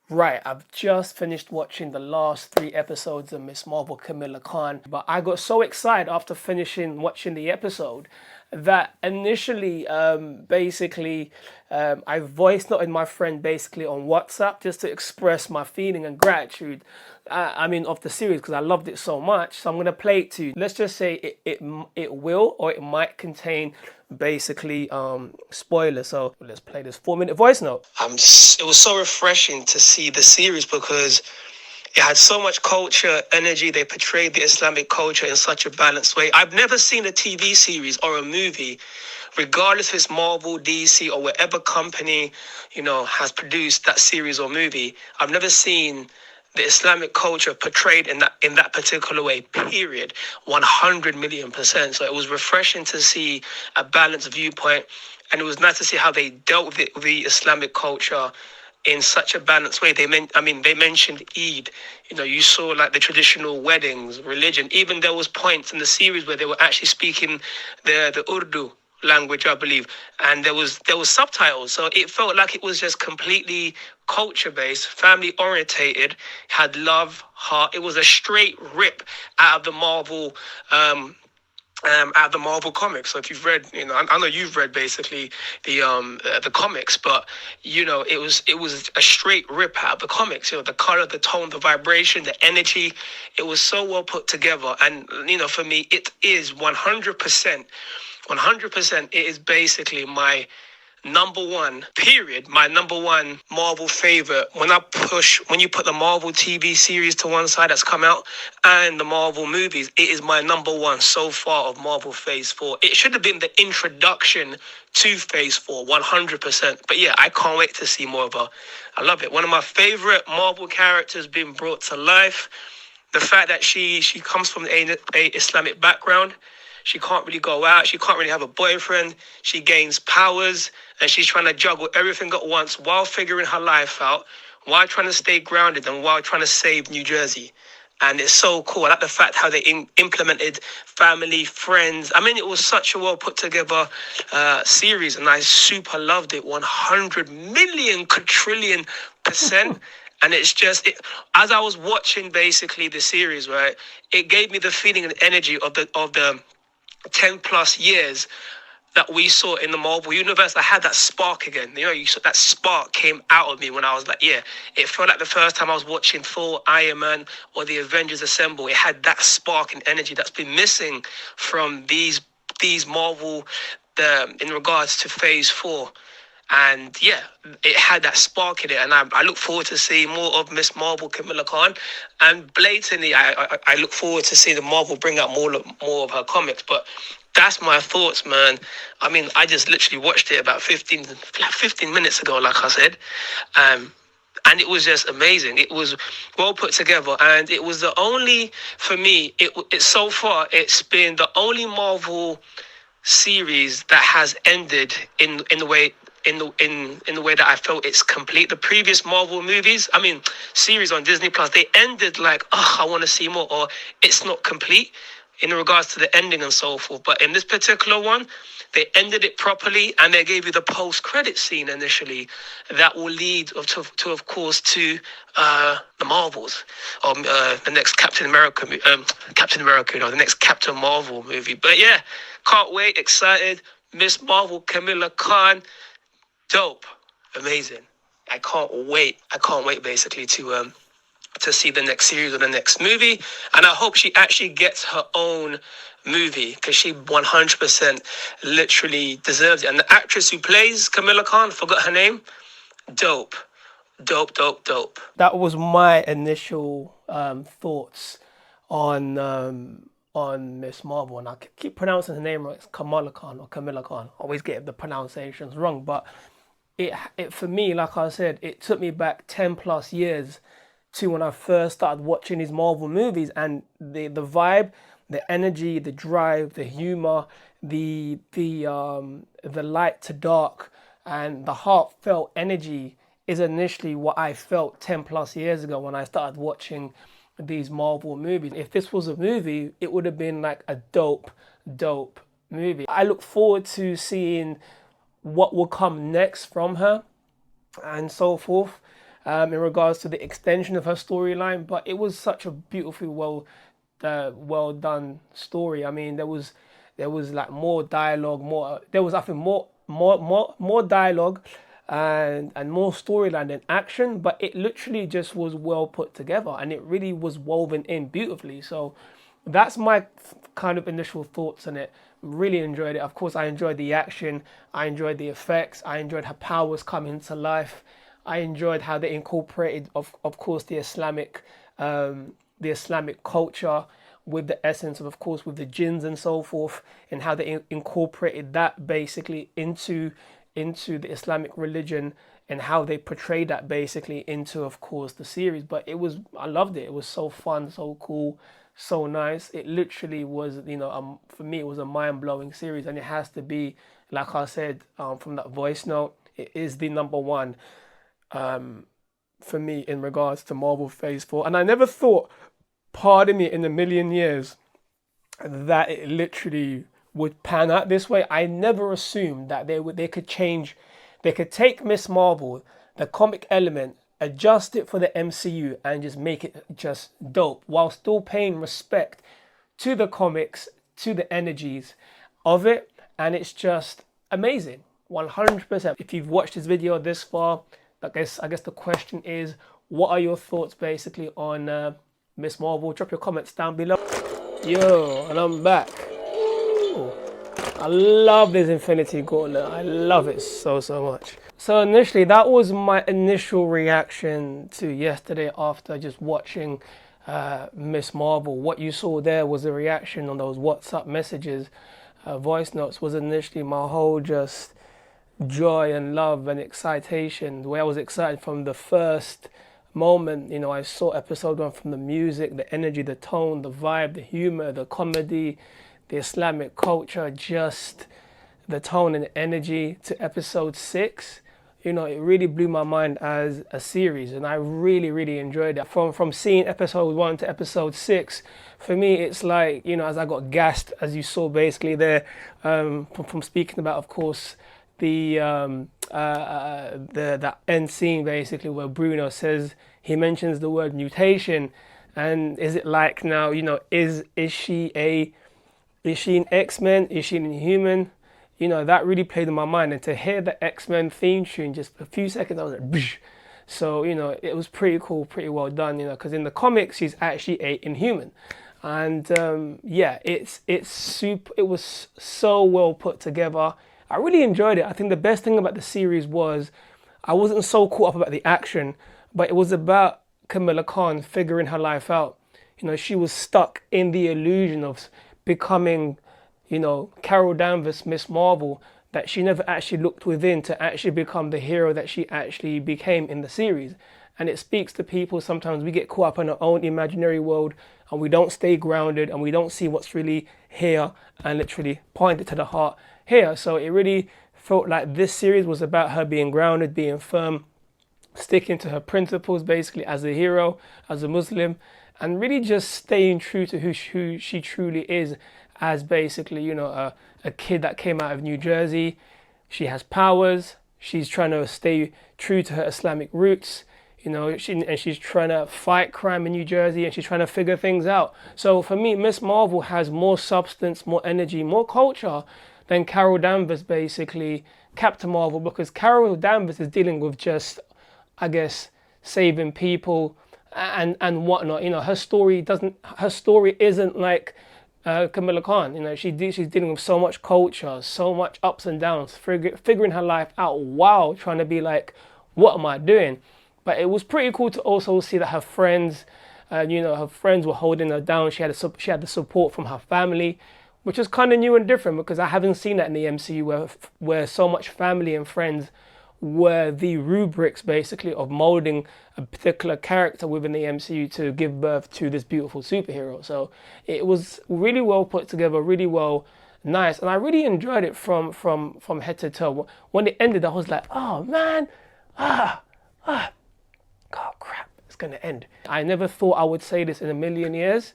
Right, I've just finished watching the last three episodes of Miss Marvel Camilla Khan, but I got so excited after finishing watching the episode that initially, I voice noted my friend basically on WhatsApp just to express my feeling and gratitude. Of the series because I loved it so much. So I'm gonna play it to you. Let's just say it will or it might contain basically spoilers. So let's play this 4 minute voice note. It was so refreshing to see the series because it had so much culture, energy. They portrayed the Islamic culture in such a balanced way. I've never seen a TV series or a movie, regardless if it's Marvel, DC, or whatever company, has produced that series or movie. I've never seen the Islamic culture portrayed in that particular way, period. 100 million%. So it was refreshing to see a balanced viewpoint. And it was nice to see how they dealt with the Islamic culture in such a balanced way. They mentioned Eid. You saw like the traditional weddings, religion. Even there was points in the series where they were actually speaking the Urdu language, I believe, and there was subtitles. So it felt like it was just completely culture based, family orientated, had love, heart. It was a straight rip out of the Marvel. Out of the Marvel comics. So if you've read, I know you've read basically the comics, but it was a straight rip out of the comics. The color, the tone, the vibration, the energy. It was so well put together, and for me, it is 100%. 100%. It is basically my number one, period, my number one Marvel favorite. When you put the Marvel TV series to one side that's come out and the Marvel movies, it is my number one so far of Marvel Phase 4. It should have been the introduction to Phase 4, 100%. But yeah, I can't wait to see more of her. I love it. One of my favorite Marvel characters being brought to life. The fact that she comes from a Islamic background. She can't really go out. She can't really have a boyfriend. She gains powers and she's trying to juggle everything at once while figuring her life out, while trying to stay grounded and while trying to save New Jersey. And it's so cool. I like the fact how they implemented family, friends. It was such a well put together series and I super loved it. 100 million quadrillion%. And it's just, as I was watching basically the series, right, it gave me the feeling and energy of the 10 plus years that we saw in the Marvel universe. I had that spark again. You saw that spark came out of me when I was like, yeah, it felt like the first time I was watching Thor, Iron Man, or the Avengers Assemble. It had that spark and energy that's been missing from these Marvel in regards to Phase 4. And yeah, it had that spark in it, and I look forward to seeing more of Miss Marvel, Camilla Khan, and blatantly, I look forward to seeing the Marvel bring out more of her comics. But that's my thoughts, man. I just literally watched it about 15 minutes ago, like I said, and it was just amazing. It was well put together, and it was the only, for me, it so far it's been the only Marvel series that has ended in the way that I felt it's complete. The previous Marvel movies, series on Disney Plus, they ended like, oh, I want to see more, or it's not complete in regards to the ending and so forth. But in this particular one, they ended it properly, and they gave you the post-credit scene initially that will lead of course, to the Marvels, or the next Captain America, the next Captain Marvel movie. But yeah, can't wait, excited. Miss Marvel, Camilla Khan, dope, amazing. I can't wait basically to see the next series or the next movie, and I hope she actually gets her own movie because she 100% literally deserves it. And the actress who plays Camilla Khan, forgot her name, dope. That was my initial thoughts on Miss Marvel, and I keep pronouncing her name right. It's Kamala Khan or Camilla Khan. Always get the pronunciations wrong, but it for me, like I said, it took me back 10 plus years to when I first started watching these Marvel movies, and the vibe, the energy, the drive, the humor, the light to dark, and the heartfelt energy is initially what I felt 10 plus years ago when I started watching these Marvel movies. If this was a movie, it would have been like a dope movie. I look forward to seeing what will come next from her and so forth. in regards to the extension of her storyline, but it was such a beautifully well done story. I mean, there was like more dialogue, more there was I think more dialogue and more storyline than action, but it literally just was well put together and it really was woven in beautifully. So that's my kind of initial thoughts on it. Really enjoyed it. Of course, I enjoyed the action, I enjoyed the effects, I enjoyed how powers come into life. I enjoyed how they incorporated, of course, the Islamic culture with the essence of course, with the jinns and so forth, and how they incorporated that basically into the Islamic religion and how they portrayed that basically into, of course, the series. But I loved it. It was so fun, so cool, so nice. It literally was, for me, it was a mind-blowing series, and it has to be, like I said, from that voice note, it is the number one for me in regards to Marvel Phase 4. And I never thought, pardon me, in a million years, that it literally would pan out this way. I never assumed that they could change, they could take Miss Marvel, the comic element, adjust it for the MCU and just make it just dope while still paying respect to the comics, to the energies of it, and it's just amazing. 100%. If you've watched this video this far, I guess the question is, what are your thoughts basically on Miss Marvel? Drop your comments down below. Yo, and I'm back. Ooh, I love this Infinity Gauntlet. I love it so much. So initially, that was my initial reaction to yesterday after just watching Miss Marvel. What you saw there was a reaction on those WhatsApp messages, voice notes, was initially my whole just joy and love and excitation. The way I was excited from the first moment, I saw episode 1, from the music, the energy, the tone, the vibe, the humor, the comedy, the Islamic culture, just the tone and the energy, to episode 6. It really blew my mind as a series, and I really enjoyed it. From seeing episode 1 to episode 6, for me, it's like, as I got gassed, as you saw basically there, from speaking about, of course, the end scene basically where Bruno says, he mentions the word mutation, and is it like now, is she an X-Men? Is she an Inhuman? That really played in my mind, and to hear the X-Men theme tune just a few seconds, I was like, Bsh. So it was pretty cool, pretty well done, because in the comics she's actually a Inhuman, and yeah, it was so well put together. I really enjoyed it. I think the best thing about the series was I wasn't so caught up about the action, but it was about Kamala Khan figuring her life out. She was stuck in the illusion of becoming, Carol Danvers, Miss Marvel, that she never actually looked within to actually become the hero that she actually became in the series. And it speaks to people, sometimes we get caught up in our own imaginary world and we don't stay grounded and we don't see what's really here and literally point it to the heart here. So it really felt like this series was about her being grounded, being firm, sticking to her principles basically as a hero, as a Muslim, and really just staying true to who she truly is as basically, a kid that came out of New Jersey. She has powers. She's trying to stay true to her Islamic roots. She's trying to fight crime in New Jersey, and she's trying to figure things out. So for me, Miss Marvel has more substance, more energy, more culture than Carol Danvers, basically Captain Marvel, because Carol Danvers is dealing with just, I guess, saving people and whatnot. Her story isn't like Kamala Khan. She's dealing with so much culture, so much ups and downs, figuring her life out while trying to be like, what am I doing? But it was pretty cool to also see that her friends, her friends were holding her down. She had the support from her family, which is kind of new and different, because I haven't seen that in the MCU where so much family and friends were the rubrics basically of molding a particular character within the MCU to give birth to this beautiful superhero. So it was really well put together, really well, nice, and I really enjoyed it from head to toe. When it ended, I was like, oh man, oh crap, it's gonna end. I never thought I would say this in a million years.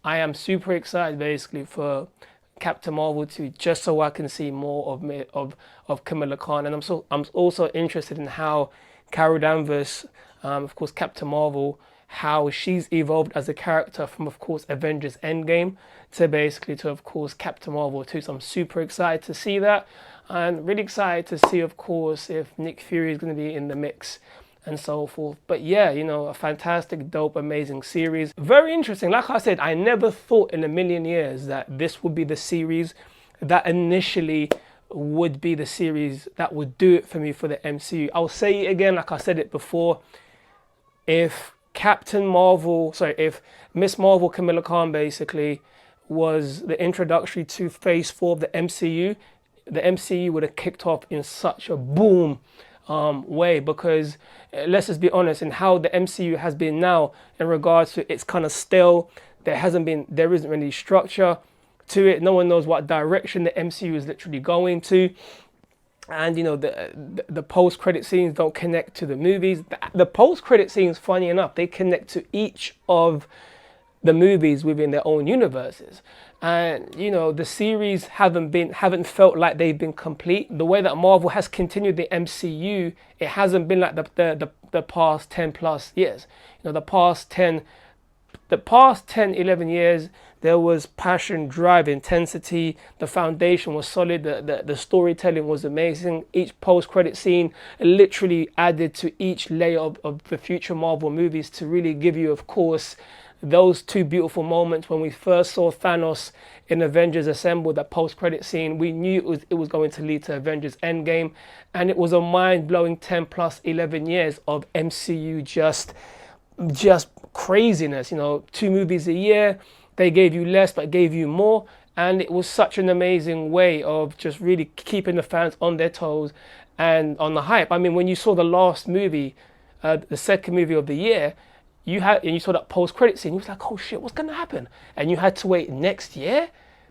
I am super excited basically for Captain Marvel 2, just so I can see more of Kamala Khan, and I'm also interested in how Carol Danvers, of course, Captain Marvel, how she's evolved as a character from, of course, Avengers Endgame to of course, Captain Marvel 2. So I'm super excited to see that, and really excited to see, of course, if Nick Fury is going to be in the mix and so forth. But yeah, a fantastic, dope, amazing series. Very interesting. Like I said, I never thought in a million years that this would be the series that initially would be the series that would do it for me for the MCU. I'll say it again, like I said it before. If Miss Marvel, Kamala Khan, basically was the introductory to Phase 4 of the MCU would have kicked off in such a boom way, because let's just be honest, in how the MCU has been now in regards to it's kind of stale. There isn't really structure to it. No one knows what direction the MCU is literally going to. And the post-credit scenes don't connect to the movies. The post-credit scenes, funny enough, they connect to each of the movies within their own universes. And the series haven't felt like they've been complete. The way that Marvel has continued the MCU, it hasn't been like the past 10 plus years. The past 10, 11 years, there was passion, drive, intensity. The foundation was solid. The storytelling was amazing. Each post-credit scene literally added to each layer of the future Marvel movies to really give you, of course, those two beautiful moments. When we first saw Thanos in Avengers Assemble, that post-credit scene, we knew it was going to lead to Avengers Endgame. And it was a mind-blowing 10 plus 11 years of MCU just craziness. 2 movies a year. They gave you less, but gave you more. And it was such an amazing way of just really keeping the fans on their toes and on the hype. I mean, when you saw the last movie, the second movie of the year, you saw that post-credit scene, you was like, oh shit, what's going to happen? And you had to wait next year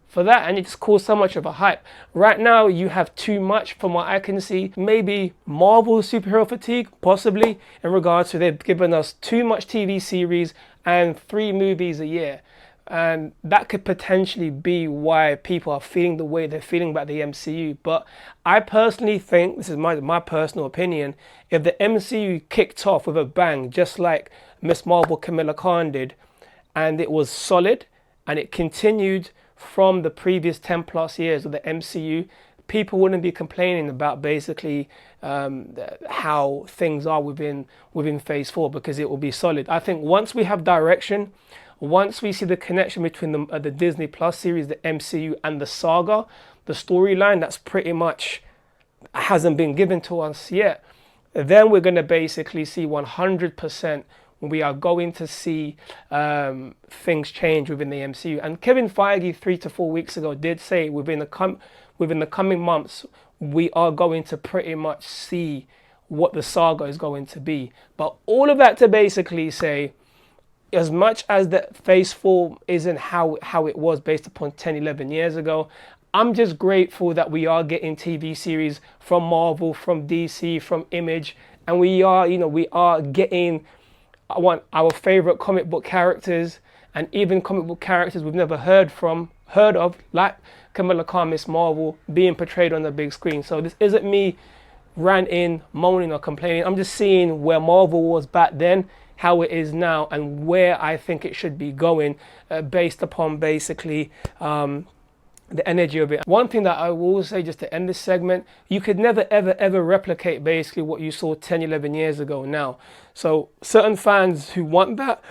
for that, and it just caused so much of a hype. Right now, you have too much from what I can see. Maybe Marvel superhero fatigue, possibly, in regards to they've given us too much TV series and 3 movies a year. And that could potentially be why people are feeling the way they're feeling about the MCU. But I personally think, this is my personal opinion, if the MCU kicked off with a bang, just like Miss Marvel, Kamala Khan did, and it was solid, and it continued from the previous 10 plus years of the MCU, people wouldn't be complaining about basically how things are within Phase 4, because it will be solid. I think once we have direction, once we see the connection between the Disney Plus series, the MCU, and the saga, the storyline that's pretty much hasn't been given to us yet, then we're going to basically see 100% we are going to see things change within the MCU. And Kevin Feige 3 to 4 weeks ago did say within the coming months, we are going to pretty much see what the saga is going to be. But all of that to basically say, as much as that Phase 4 isn't how it was based upon 10, 11 years ago, I'm just grateful that we are getting TV series from Marvel, from DC, from Image, and we are getting our favorite comic book characters, and even comic book characters we've never heard of, like Kamala Khan, Miss Marvel, being portrayed on the big screen. So this isn't me ranting, moaning, or complaining. I'm just seeing where Marvel was back then, how it is now, and where I think it should be going based upon basically the energy of it. One thing that I will say just to end this segment, you could never ever replicate basically what you saw 10, 11 years ago now. So certain fans who want that,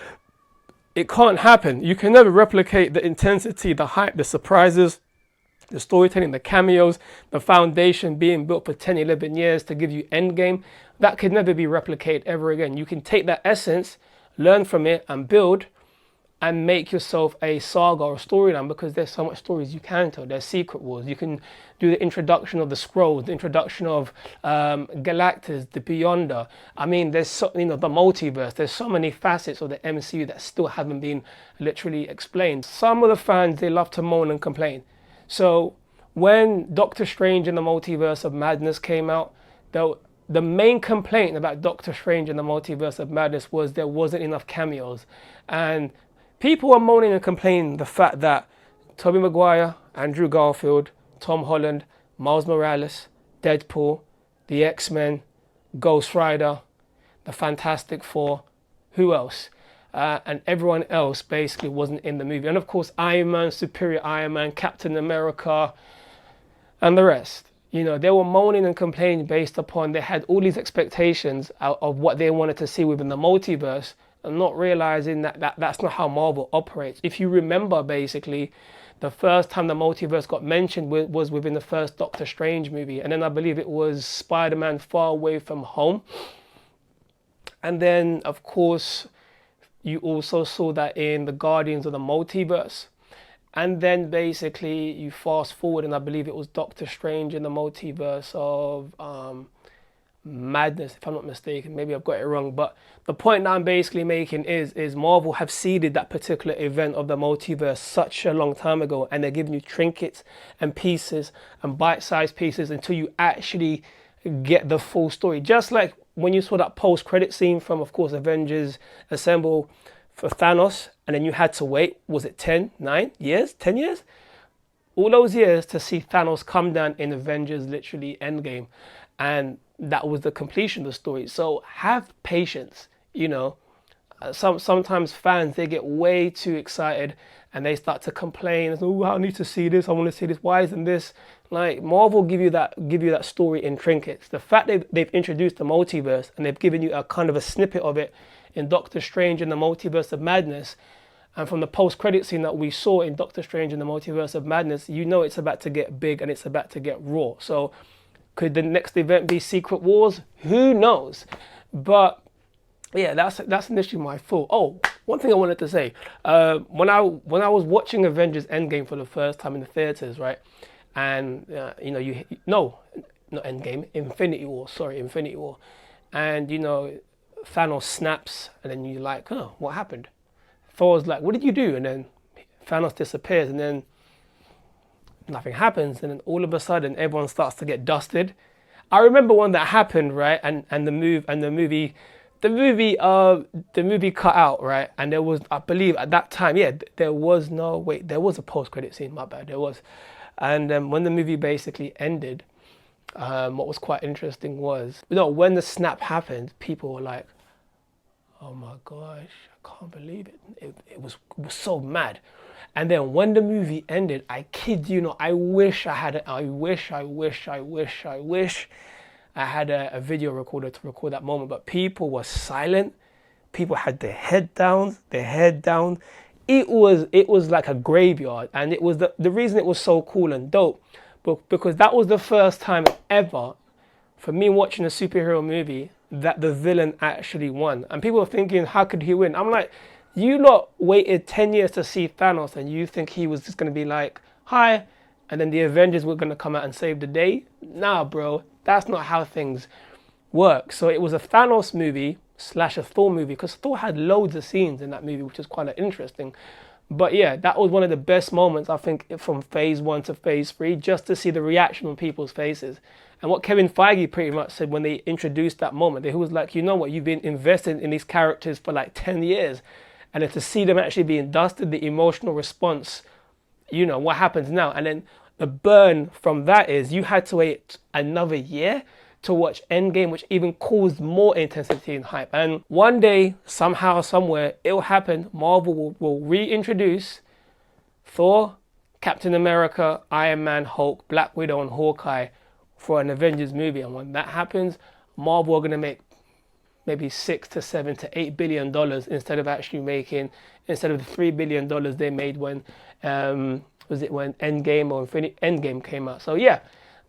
it can't happen. You can never replicate the intensity, the hype, the surprises, the storytelling, the cameos, the foundation being built for 10, 11 years to give you Endgame. That could never be replicated ever again. You can take that essence, learn from it, and build, and make yourself a saga or a storyline, because there's so much stories you can tell. There's Secret Wars. You can do the introduction of the Skrulls, the introduction of Galactus, the Beyonder. I mean, there's the multiverse. There's so many facets of the MCU that still haven't been literally explained. Some of the fans, they love to moan and complain. So when Doctor Strange in the Multiverse of Madness came out, the main complaint about Doctor Strange in the Multiverse of Madness was there wasn't enough cameos. And people were moaning and complaining the fact that Tobey Maguire, Andrew Garfield, Tom Holland, Miles Morales, Deadpool, the X-Men, Ghost Rider, the Fantastic Four, who else? And everyone else basically wasn't in the movie. And of course, Iron Man, Superior Iron Man, Captain America, and the rest. You know, they were moaning and complaining based upon they had all these expectations of what they wanted to see within the multiverse, and not realizing that that's not how Marvel operates. If you remember, basically, the first time the multiverse got mentioned was within the first Doctor Strange movie. And then I believe it was Spider-Man Far Away From Home. And then, of course, you also saw that in the Guardians of the Multiverse. And then basically you fast forward, and I believe it was Doctor Strange in the Multiverse of Madness, if I'm not mistaken. Maybe I've got it wrong. But the point that I'm basically making is Marvel have seeded that particular event of the multiverse such a long time ago, and they're giving you trinkets and pieces and bite-sized pieces until you actually get the full story. Just like when you saw that post-credit scene from, of course, Avengers Assemble for Thanos, and then you had to wait, was it 10 years? All those years to see Thanos come down in Avengers, literally Endgame. And that was the completion of the story. So have patience, you know. Sometimes fans, they get way too excited and they start to complain. Oh, I need to see this. I want to see this. Why isn't this? Like, Marvel give you that story in trinkets. The fact that they've introduced the multiverse and they've given you a kind of a snippet of it in Doctor Strange and the Multiverse of Madness, and from the post-credit scene that we saw in Doctor Strange and the Multiverse of Madness, you know it's about to get big and it's about to get raw. So could the next event be Secret Wars? Who knows? But yeah, that's initially my thought. Oh, one thing I wanted to say. When I was watching Avengers Endgame for the first time in the theaters, right? And not Endgame, Infinity War. Sorry, Infinity War. And you know, Thanos snaps, and then you're like, oh, what happened? Thor's like, what did you do? And then Thanos disappears, and then nothing happens, and then all of a sudden everyone starts to get dusted. I remember when that happened, right? And the movie cut out, right? And there was, I believe at that time, there was a post-credit scene, my bad, there was. And when the movie basically ended, what was quite interesting was, when the snap happened, people were like, oh my gosh, I can't believe it. It was so mad. And then when the movie ended, I kid you not, I wish I had a video recorder to record that moment. But people were silent. People had their head down. It was like a graveyard. And it was the reason it was so cool and dope, because that was the first time ever for me watching a superhero movie that the villain actually won. And people were thinking, how could he win? I'm like, you lot waited 10 years to see Thanos and you think he was just going to be like, hi, and then the Avengers were going to come out and save the day? Nah, bro, that's not how things work. So it was a Thanos movie / a Thor movie, because Thor had loads of scenes in that movie, which is quite interesting. But yeah, that was one of the best moments, I think, from phase 1 to phase 3, just to see the reaction on people's faces. And what Kevin Feige pretty much said when they introduced that moment, he was like, you know what, you've been invested in these characters for like 10 years. And then to see them actually being dusted, the emotional response, you know, what happens now? And then the burn from that is you had to wait another year to watch Endgame, which even caused more intensity and hype. And one day, somehow, somewhere, it'll happen. Marvel will reintroduce Thor, Captain America, Iron Man, Hulk, Black Widow, and Hawkeye for an Avengers movie. And when that happens, Marvel are going to make maybe $6 to $7 to $8 billion instead of the $3 billion they made when when Endgame or Endgame came out. So yeah,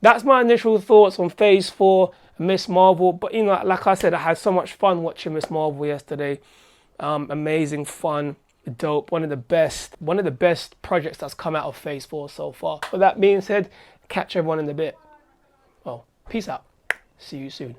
that's my initial thoughts on Phase 4, Miss Marvel. But you know, like I said, I had so much fun watching Miss Marvel yesterday. Amazing fun, dope. One of the best projects that's come out of Phase 4 so far. With that being said, catch everyone in a bit. Well, peace out. See you soon.